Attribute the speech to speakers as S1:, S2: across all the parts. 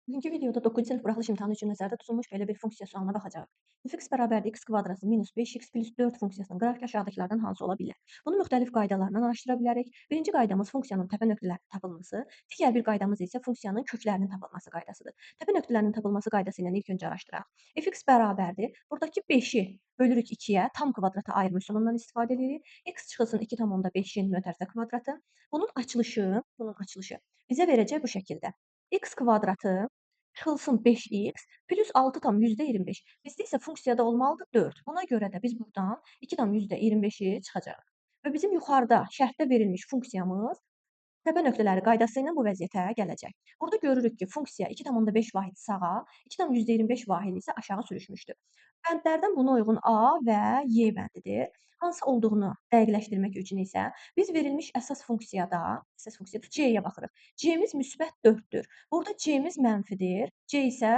S1: Bugünkü videoda 9-cu sinif buraxılış imtahanı üçün nəzərdə tutulmuş belə bir funksiya sualına baxacağıq. F(x) bərabərdir x kvadratı minus 5x plus 4 funksiyasının qrafiki aşağıdakılardan hansı ola bilər? Bunu müxtəlif qaydalarla araşdıra bilərik. Birinci qaydamız funksiyanın təpə nöqtələrinin tapılması, digər bir qaydamız isə funksiyanın köklərinin tapılması qaydasıdır. Təpə nöqtələrinin tapılması qaydası ilə ilk öncə araşdıraq. F(x) bərabərdir. Buradakı 5-i bölürük 2-yə, tam kvadrata ayırma üsulundan istifadə edirik. X çıxılsın 2,5-in mötərizə kvadratı. Bunun açılışı bizə verəcək bu şəkildə. X kvadratı çıxılsın 5x plus 6,25. Bizdə isə funksiyada olmalıdır 4. Buna görə də biz buradan 2,25-i çıxacağıq. Və bizim yuxarıda şərtdə verilmiş funksiyamız təpə nöqtələri qaydası ilə bu vəziyyətə gələcək. Burada görürük ki, funksiya 2,5 vahidi sağa, 2,25 vahidi isə aşağı sürüşmüşdür. Bəndlərdən buna uyğun A və Y bəndidir. Hansı olduğunu dəqiqləşdirmək üçün isə biz verilmiş əsas funksiyada C-yə baxırıq. C-miz müsbət 4-dür. Burada C-miz mənfidir. C isə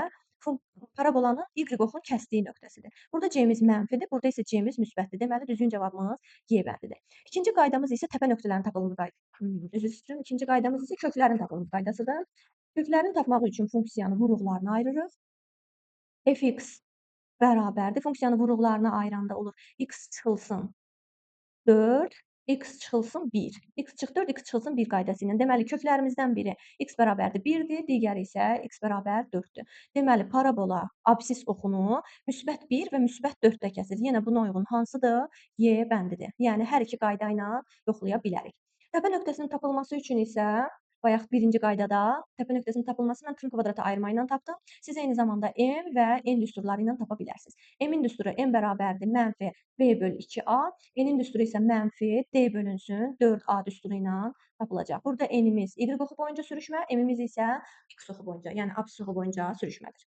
S1: parabolanın Y oxun kəsdiyi nöqtəsidir. Burada C-miz mənfidir, burada isə C-miz müsbətdir. Deməli, düzgün cavabımız Y bəndidir. İkinci qaydamız isə təpə nöqtələrin tapılımı üzr istəyirəm. İkinci qaydamız isə köklərin tapılımı qaydasıdır. Köklərini tapmaq üçün funksiyanı vuruqlarına ayırırıq. F(x) bərabərdir. Funksiyanı vuruqlarına ayıranda olur x çıxılsın 4, x çıxılsın 1. X çıx 4, x çıxılsın 1 qaydası ilə. Deməli, köklərimizdən biri x bərabərdir 1-dir, digəri isə x bərabər 4-dür. Deməli, parabola absis oxunu müsbət 1 və müsbət 4-də kəsir. Yenə buna uyğun hansıdır? Y bəndidir. Yəni, hər iki qayda ilə yoxlaya bilərik. Təpə nöqtəsinin tapılması üçün isə bayaq birinci qaydada təpə nöqtəsinin tapılması mən tüm kvadrata ayırma ilə tapdım. Siz eyni zamanda m və n düsturları ilə tapa bilərsiniz. M-in düsturu m bərabərdir mənfi b bölü 2a, n-in düsturu isə mənfi d bölünsün 4a düsturu ilə tapılacaq. Burada n-imiz y oxu boyunca sürüşmə, m-imiz isə x oxu boyunca, yəni absis oxu boyunca sürüşmədir.